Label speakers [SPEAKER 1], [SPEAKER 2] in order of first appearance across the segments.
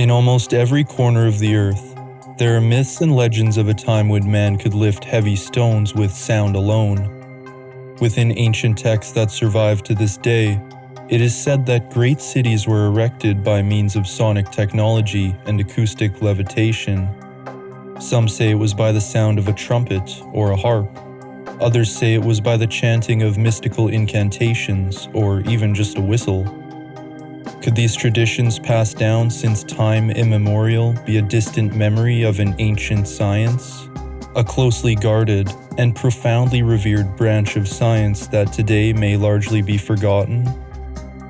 [SPEAKER 1] In almost every corner of the earth, there are myths and legends of a time when man could lift heavy stones with sound alone. Within ancient texts that survive to this day, it is said that great cities were erected by means of sonic technology and acoustic levitation. Some say it was by the sound of a trumpet or a harp. Others say it was by the chanting of mystical incantations or even just a whistle. Could these traditions passed down since time immemorial be a distant memory of an ancient science? A closely guarded and profoundly revered branch of science that today may largely be forgotten?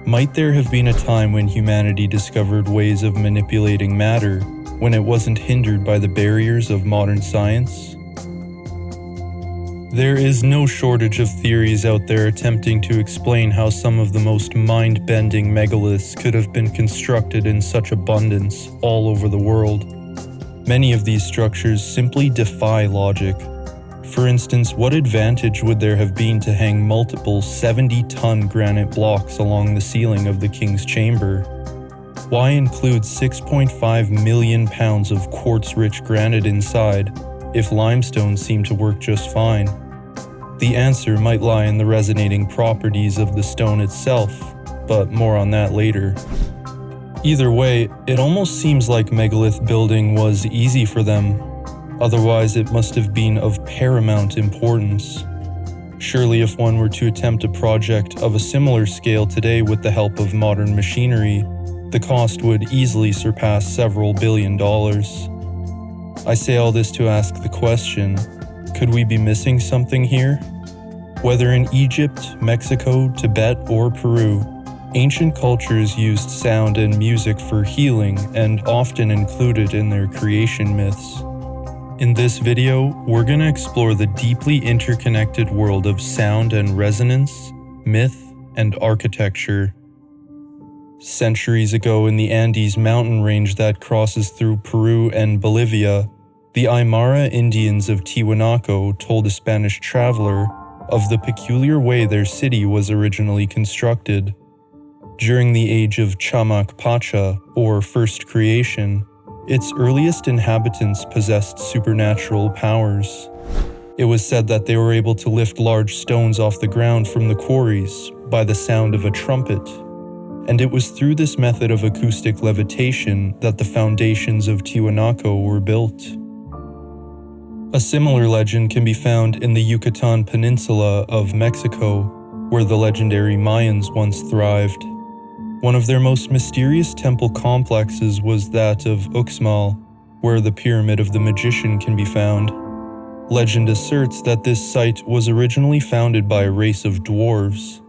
[SPEAKER 1] Might there have been a time when humanity discovered ways of manipulating matter when it wasn't hindered by the barriers of modern science? There is no shortage of theories out there attempting to explain how some of the most mind-bending megaliths could have been constructed in such abundance all over the world. Many of these structures simply defy logic. For instance, what advantage would there have been to hang multiple 70-ton granite blocks along the ceiling of the king's chamber? Why include 6.5 million pounds of quartz-rich granite inside if limestone seemed to work just fine? The answer might lie in the resonating properties of the stone itself, but more on that later. Either way, it almost seems like megalith building was easy for them. Otherwise, it must have been of paramount importance. Surely if one were to attempt a project of a similar scale today with the help of modern machinery, the cost would easily surpass several $billion. I say all this to ask the question, could we be missing something here? Whether in Egypt, Mexico, Tibet, or Peru, ancient cultures used sound and music for healing and often included in their creation myths. In this video, we're going to explore the deeply interconnected world of sound and resonance, myth, and architecture. Centuries ago in the Andes mountain range that crosses through Peru and Bolivia, the Aymara Indians of Tiwanaku told a Spanish traveler of the peculiar way their city was originally constructed. During the age of Chamak Pacha, or First Creation, its earliest inhabitants possessed supernatural powers. It was said that they were able to lift large stones off the ground from the quarries by the sound of a trumpet, and it was through this method of acoustic levitation that the foundations of Tiwanaku were built. A similar legend can be found in the Yucatan Peninsula of Mexico, where the legendary Mayans once thrived. One of their most mysterious temple complexes was that of Uxmal, where the Pyramid of the Magician can be found. Legend asserts that this site was originally founded by a race of dwarves,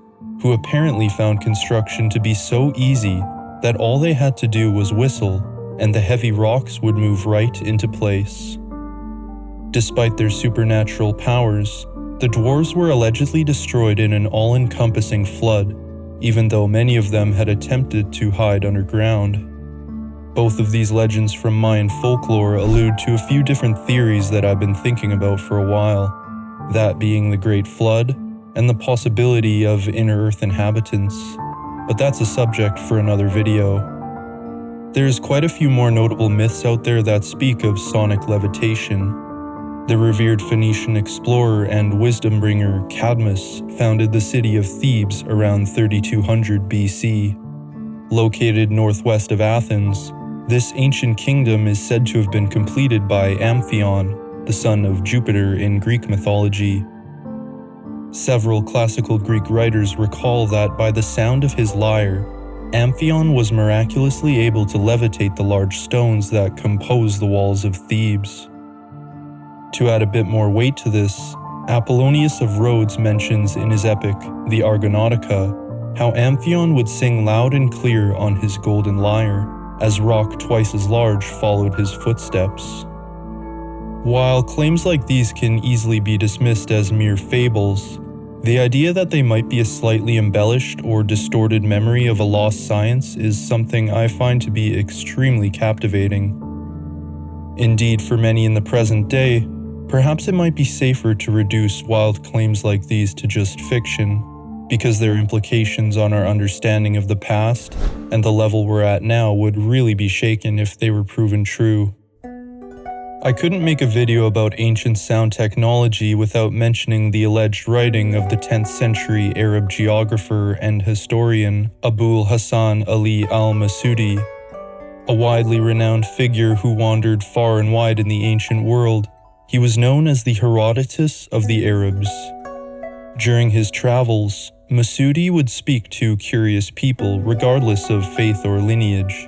[SPEAKER 1] who apparently found construction to be so easy that all they had to do was whistle, and the heavy rocks would move right into place. Despite their supernatural powers, the dwarves were allegedly destroyed in an all-encompassing flood, even though many of them had attempted to hide underground. Both of these legends from Mayan folklore allude to a few different theories that I've been thinking about for a while, that being the Great Flood and the possibility of inner Earth inhabitants, but that's a subject for another video. There's quite a few more notable myths out there that speak of sonic levitation. The revered Phoenician explorer and wisdom bringer Cadmus founded the city of Thebes around 3200 BC. Located northwest of Athens, this ancient kingdom is said to have been completed by Amphion, the son of Jupiter in Greek mythology. Several classical Greek writers recall that by the sound of his lyre, Amphion was miraculously able to levitate the large stones that compose the walls of Thebes. To add a bit more weight to this, Apollonius of Rhodes mentions in his epic, the Argonautica, how Amphion would sing loud and clear on his golden lyre, as rock twice as large followed his footsteps. While claims like these can easily be dismissed as mere fables, the idea that they might be a slightly embellished or distorted memory of a lost science is something I find to be extremely captivating. Indeed, for many in the present day, perhaps it might be safer to reduce wild claims like these to just fiction, because their implications on our understanding of the past and the level we're at now would really be shaken if they were proven true. I couldn't make a video about ancient sound technology without mentioning the alleged writing of the 10th century Arab geographer and historian Abul Hasan Ali al-Masudi, a widely renowned figure who wandered far and wide in the ancient world. He was known as the Herodotus of the Arabs. During his travels, Masudi would speak to curious people regardless of faith or lineage,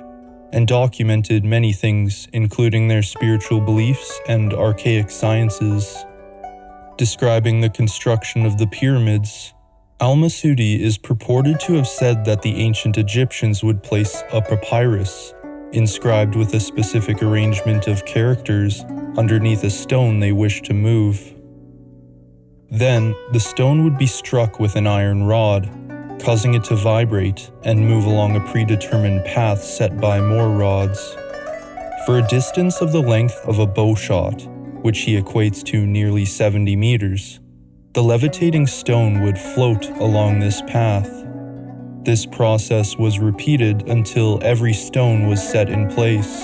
[SPEAKER 1] and documented many things, including their spiritual beliefs and archaic sciences. Describing the construction of the pyramids, al-Masudi is purported to have said that the ancient Egyptians would place a papyrus, inscribed with a specific arrangement of characters, underneath a stone they wished to move. Then, the stone would be struck with an iron rod, causing it to vibrate and move along a predetermined path set by more rods. For a distance of the length of a bow shot, which he equates to nearly 70 meters, the levitating stone would float along this path. This process was repeated until every stone was set in place.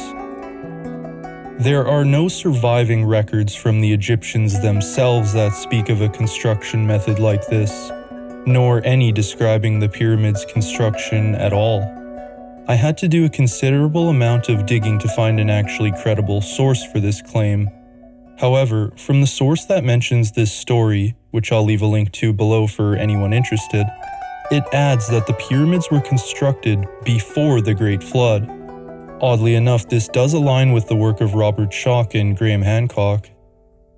[SPEAKER 1] There are no surviving records from the Egyptians themselves that speak of a construction method like this, nor any describing the pyramid's construction at all. I had to do a considerable amount of digging to find an actually credible source for this claim. However, from the source that mentions this story, which I'll leave a link to below for anyone interested, it adds that the pyramids were constructed before the Great Flood. Oddly enough, this does align with the work of Robert Schoch and Graham Hancock.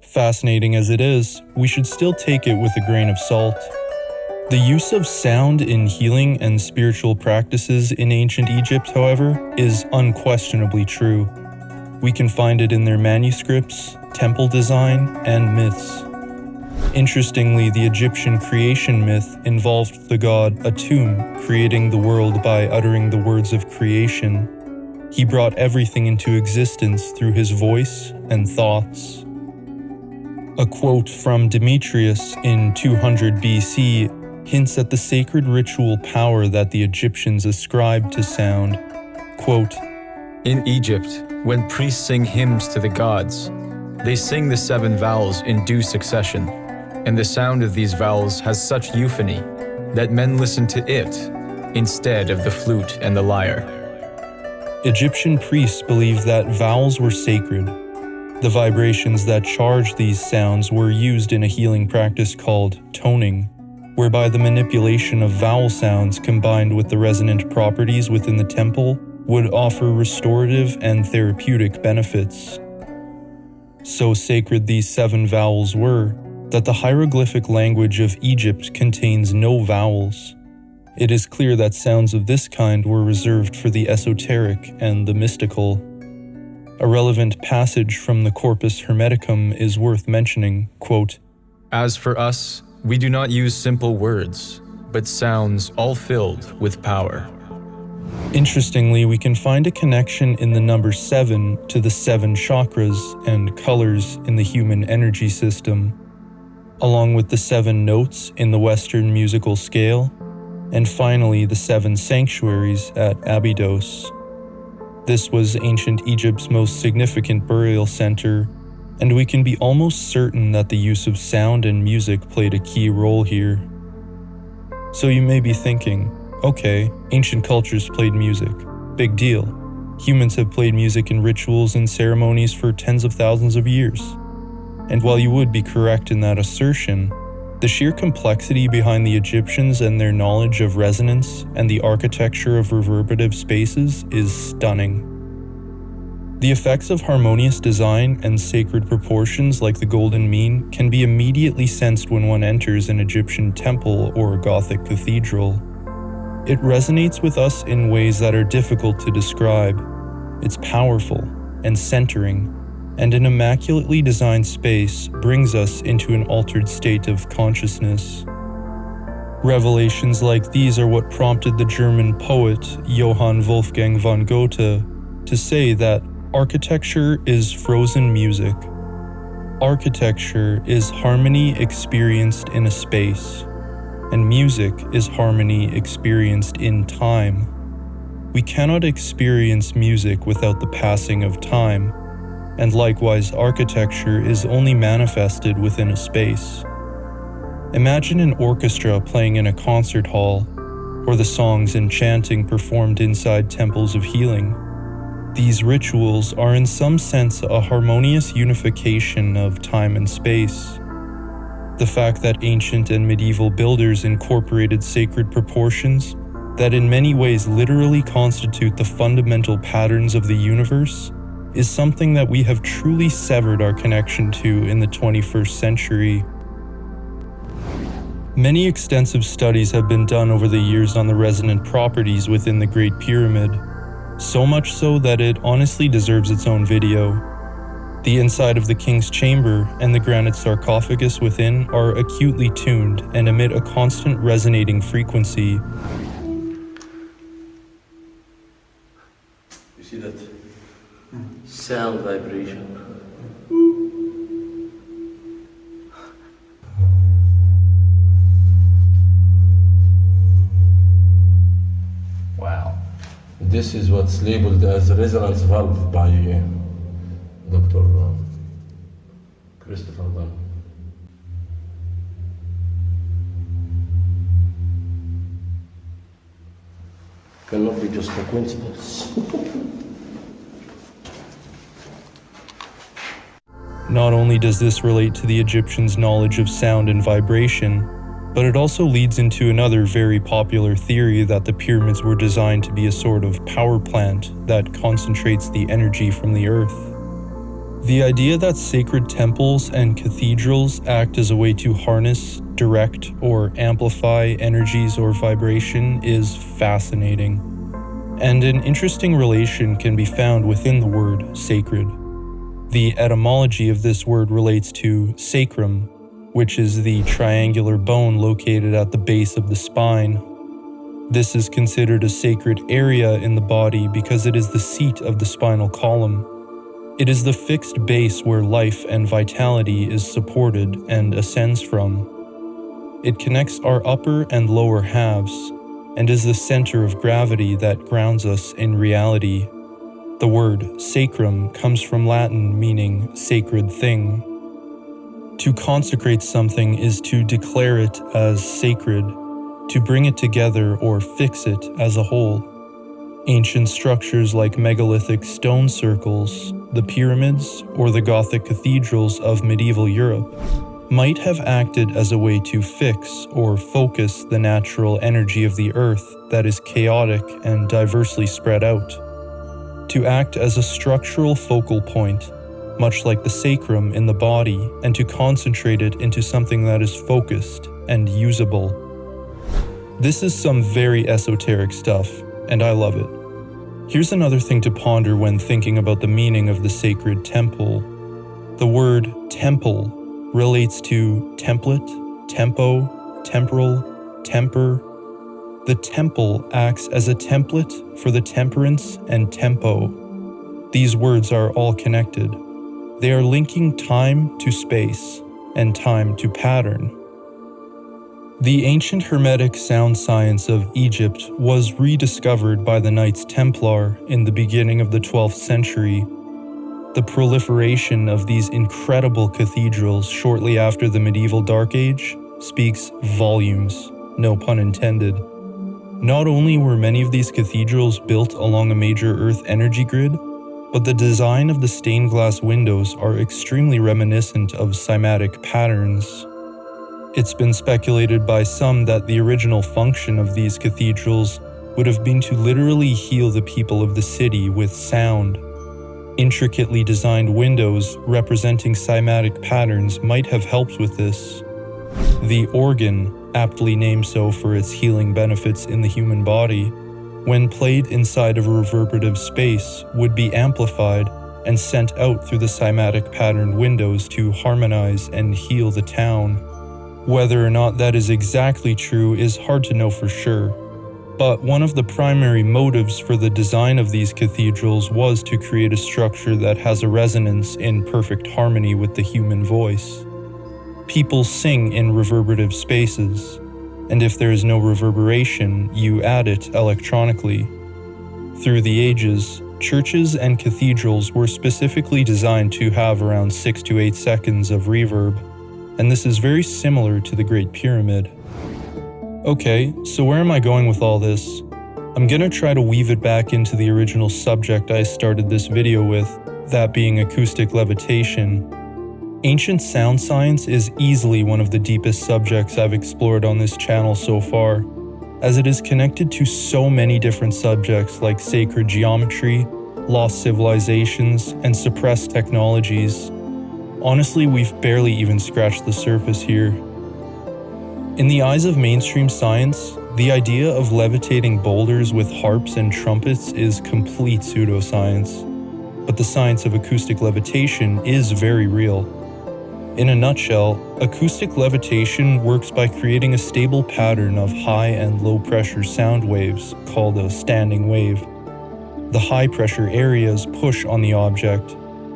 [SPEAKER 1] Fascinating as it is, we should still take it with a grain of salt. The use of sound in healing and spiritual practices in ancient Egypt, however, is unquestionably true. We can find it in their manuscripts, temple design, and myths. Interestingly, the Egyptian creation myth involved the god Atum creating the world by uttering the words of creation. He brought everything into existence through his voice and thoughts. A quote from Demetrius in 200 BC hints at the sacred ritual power that the Egyptians ascribed to sound. Quote,
[SPEAKER 2] "In Egypt, when priests sing hymns to the gods, they sing the 7 vowels in due succession, and the sound of these vowels has such euphony that men listen to it instead of the flute and the lyre."
[SPEAKER 1] Egyptian priests believed that vowels were sacred. The vibrations that charged these sounds were used in a healing practice called toning, whereby the manipulation of vowel sounds combined with the resonant properties within the temple would offer restorative and therapeutic benefits. So sacred these 7 vowels were that the hieroglyphic language of Egypt contains no vowels. It is clear that sounds of this kind were reserved for the esoteric and the mystical. A relevant passage from the Corpus Hermeticum is worth mentioning, quote,
[SPEAKER 2] "As for us, we do not use simple words, but sounds all filled with power."
[SPEAKER 1] Interestingly, we can find a connection in the number 7 to the 7 chakras and colors in the human energy system, along with the 7 notes in the Western musical scale, and finally the 7 sanctuaries at Abydos. This was ancient Egypt's most significant burial center, and we can be almost certain that the use of sound and music played a key role here. So you may be thinking, okay, ancient cultures played music. Big deal. Humans have played music in rituals and ceremonies for tens of thousands of years. And while you would be correct in that assertion, the sheer complexity behind the Egyptians and their knowledge of resonance and the architecture of reverberative spaces is stunning. The effects of harmonious design and sacred proportions like the golden mean can be immediately sensed when one enters an Egyptian temple or a Gothic cathedral. It resonates with us in ways that are difficult to describe. It's powerful and centering, and an immaculately designed space brings us into an altered state of consciousness. Revelations like these are what prompted the German poet Johann Wolfgang von Goethe to say that architecture is frozen music. Architecture is harmony experienced in a space, and music is harmony experienced in time. We cannot experience music without the passing of time, and likewise architecture is only manifested within a space. Imagine an orchestra playing in a concert hall, or the songs and chanting performed inside temples of healing. These rituals are in some sense a harmonious unification of time and space. The fact that ancient and medieval builders incorporated sacred proportions that in many ways literally constitute the fundamental patterns of the universe is something that we have truly severed our connection to in the 21st century. Many extensive studies have been done over the years on the resonant properties within the Great Pyramid, so much so that it honestly deserves its own video. The inside of the King's Chamber and the granite sarcophagus within are acutely tuned and emit a constant resonating frequency.
[SPEAKER 3] You see that? Sound vibration.
[SPEAKER 2] Wow.
[SPEAKER 3] This is what's labeled as a resonance valve by Dr. Christopher Dunn. Cannot be just a coincidence.
[SPEAKER 1] Not only does this relate to the Egyptians' knowledge of sound and vibration, but it also leads into another very popular theory that the pyramids were designed to be a sort of power plant that concentrates the energy from the earth. The idea that sacred temples and cathedrals act as a way to harness, direct, or amplify energies or vibration is fascinating. And an interesting relation can be found within the word sacred. The etymology of this word relates to sacrum, which is the triangular bone located at the base of the spine. This is considered a sacred area in the body because it is the seat of the spinal column. It is the fixed base where life and vitality is supported and ascends from. It connects our upper and lower halves, and is the center of gravity that grounds us in reality. The word sacrum comes from Latin meaning sacred thing. To consecrate something is to declare it as sacred, to bring it together or fix it as a whole. Ancient structures like megalithic stone circles, the pyramids, or the Gothic cathedrals of medieval Europe might have acted as a way to fix or focus the natural energy of the earth that is chaotic and diversely spread out. To act as a structural focal point, much like the sacrum in the body, and to concentrate it into something that is focused and usable. This is some very esoteric stuff, and I love it. Here's another thing to ponder when thinking about the meaning of the sacred temple. The word temple relates to template, tempo, temporal, temper. The temple acts as a template for the temperance and tempo. These words are all connected. They are linking time to space and time to pattern. The ancient Hermetic sound science of Egypt was rediscovered by the Knights Templar in the beginning of the 12th century. The proliferation of these incredible cathedrals shortly after the medieval Dark Age speaks volumes, no pun intended. Not only were many of these cathedrals built along a major Earth energy grid, but the design of the stained glass windows are extremely reminiscent of cymatic patterns. It's been speculated by some that the original function of these cathedrals would have been to literally heal the people of the city with sound. Intricately designed windows representing cymatic patterns might have helped with this. The organ, aptly named so for its healing benefits in the human body, when played inside of a reverberative space, would be amplified and sent out through the cymatic pattern windows to harmonize and heal the town. Whether or not that is exactly true is hard to know for sure, but one of the primary motives for the design of these cathedrals was to create a structure that has a resonance in perfect harmony with the human voice. People sing in reverberative spaces, and if there is no reverberation, you add it electronically. Through the ages, churches and cathedrals were specifically designed to have around 6 to 8 seconds of reverb, and this is very similar to the Great Pyramid. Okay, so where am I going with all this? I'm gonna try to weave it back into the original subject I started this video with, that being acoustic levitation. Ancient sound science is easily one of the deepest subjects I've explored on this channel so far, as it is connected to so many different subjects like sacred geometry, lost civilizations, and suppressed technologies. Honestly, we've barely even scratched the surface here. In the eyes of mainstream science, the idea of levitating boulders with harps and trumpets is complete pseudoscience, but the science of acoustic levitation is very real. In a nutshell, acoustic levitation works by creating a stable pattern of high and low pressure sound waves called a standing wave. The high pressure areas push on the object,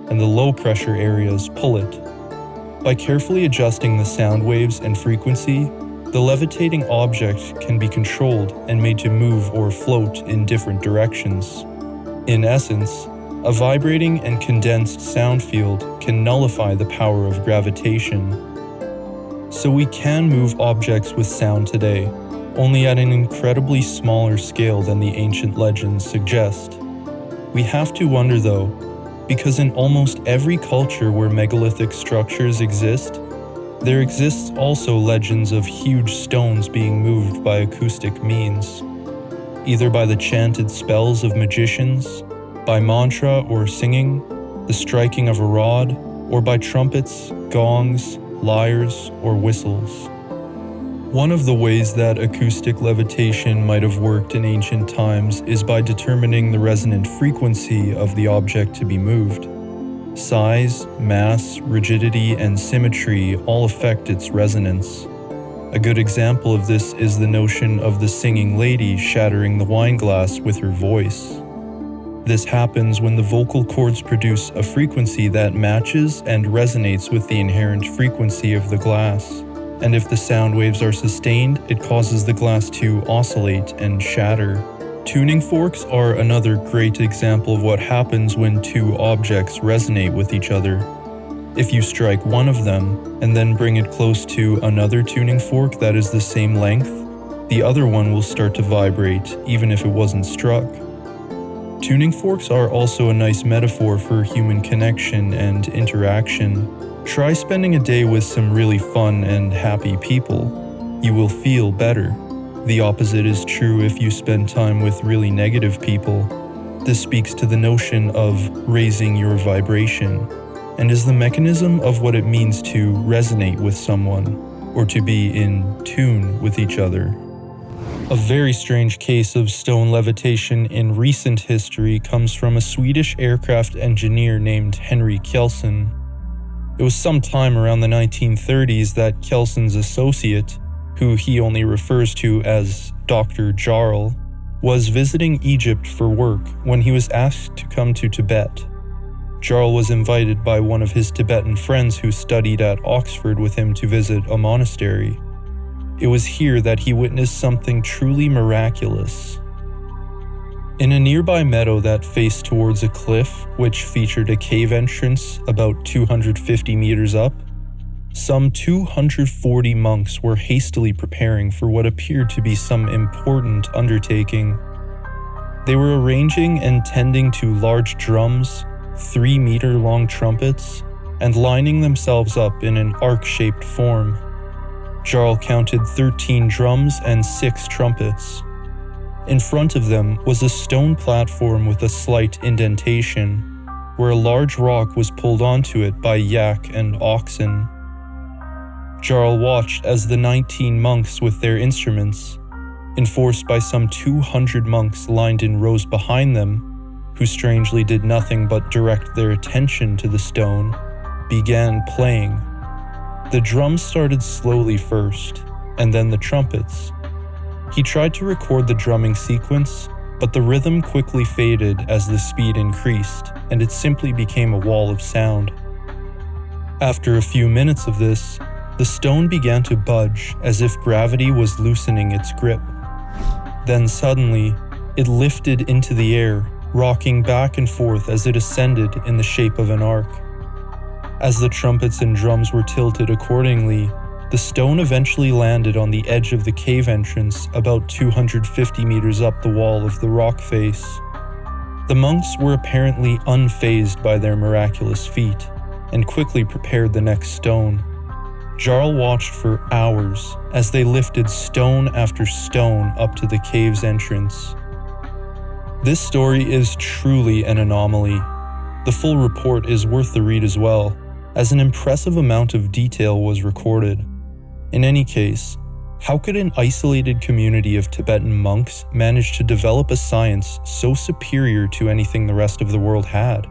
[SPEAKER 1] and the low pressure areas pull it. By carefully adjusting the sound waves and frequency, the levitating object can be controlled and made to move or float in different directions. In essence, a vibrating and condensed sound field can nullify the power of gravitation. So we can move objects with sound today, only at an incredibly smaller scale than the ancient legends suggest. We have to wonder though, because in almost every culture where megalithic structures exist, there exists also legends of huge stones being moved by acoustic means, either by the chanted spells of magicians, by mantra or singing, the striking of a rod, or by trumpets, gongs, lyres, or whistles. One of the ways that acoustic levitation might have worked in ancient times is by determining the resonant frequency of the object to be moved. Size, mass, rigidity, and symmetry all affect its resonance. A good example of this is the notion of the singing lady shattering the wine glass with her voice. This happens when the vocal cords produce a frequency that matches and resonates with the inherent frequency of the glass, and if the sound waves are sustained, it causes the glass to oscillate and shatter. Tuning forks are another great example of what happens when two objects resonate with each other. If you strike one of them and then bring it close to another tuning fork that is the same length, the other one will start to vibrate even if it wasn't struck. Tuning forks are also a nice metaphor for human connection and interaction. Try spending a day with some really fun and happy people. You will feel better. The opposite is true if you spend time with really negative people. This speaks to the notion of raising your vibration, and is the mechanism of what it means to resonate with someone, or to be in tune with each other. A very strange case of stone levitation in recent history comes from a Swedish aircraft engineer named Henry Kjellson. It was sometime around the 1930s that Kjellson's associate, who he only refers to as Dr. Jarl, was visiting Egypt for work when he was asked to come to Tibet. Jarl was invited by one of his Tibetan friends who studied at Oxford with him to visit a monastery. It was here that he witnessed something truly miraculous. In a nearby meadow that faced towards a cliff, which featured a cave entrance about 250 meters up, some 240 monks were hastily preparing for what appeared to be some important undertaking. They were arranging and tending to large drums, 3-meter-long trumpets, and lining themselves up in an arc-shaped form. Jarl counted 13 drums and 6 trumpets. In front of them was a stone platform with a slight indentation, where a large rock was pulled onto it by yak and oxen. Jarl watched as the 19 monks with their instruments, enforced by some 200 monks lined in rows behind them, who strangely did nothing but direct their attention to the stone, began playing. The drums started slowly first, and then the trumpets. He tried to record the drumming sequence, but the rhythm quickly faded as the speed increased, and it simply became a wall of sound. After a few minutes of this, The stone began to budge as if gravity was loosening its grip. Then suddenly, it lifted into the air, rocking back and forth as it ascended in the shape of an arc. As the trumpets and drums were tilted accordingly, the stone eventually landed on the edge of the cave entrance about 250 meters up the wall of the rock face. The monks were apparently unfazed by their miraculous feat, and quickly prepared the next stone. Jarl watched for hours as they lifted stone after stone up to the cave's entrance. This story is truly an anomaly. The full report is worth the read as well, as an impressive amount of detail was recorded. In any case, how could an isolated community of Tibetan monks manage to develop a science so superior to anything the rest of the world had?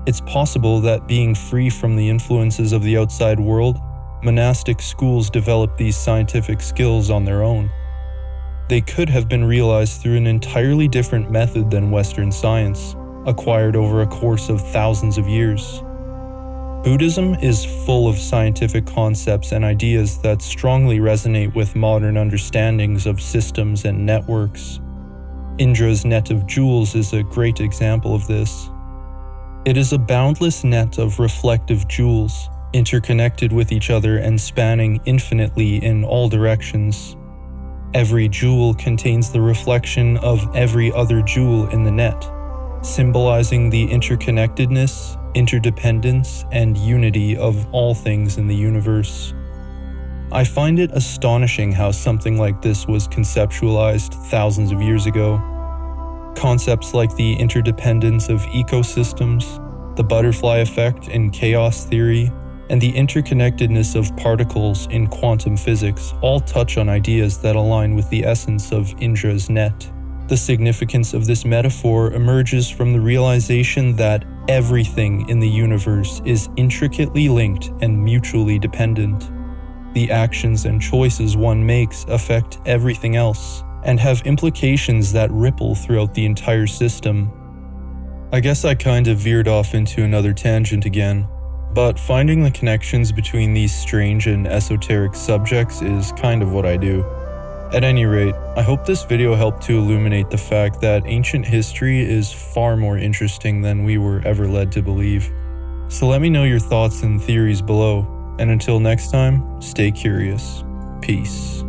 [SPEAKER 1] It's possible that being free from the influences of the outside world, monastic schools developed these scientific skills on their own. They could have been realized through an entirely different method than Western science, acquired over a course of thousands of years. Buddhism is full of scientific concepts and ideas that strongly resonate with modern understandings of systems and networks. Indra's net of jewels is a great example of this. It is a boundless net of reflective jewels, interconnected with each other and spanning infinitely in all directions. Every jewel contains the reflection of every other jewel in the net, symbolizing the interconnectedness, interdependence, and unity of all things in the universe. I find it astonishing how something like this was conceptualized thousands of years ago. Concepts like the interdependence of ecosystems, the butterfly effect in chaos theory, and the interconnectedness of particles in quantum physics all touch on ideas that align with the essence of Indra's net. The significance of this metaphor emerges from the realization that everything in the universe is intricately linked and mutually dependent. The actions and choices one makes affect everything else, and have implications that ripple throughout the entire system. I guess I kind of veered off into another tangent again, but finding the connections between these strange and esoteric subjects is kind of what I do. At any rate, I hope this video helped to illuminate the fact that ancient history is far more interesting than we were ever led to believe. So let me know your thoughts and theories below, and until next time, stay curious. Peace.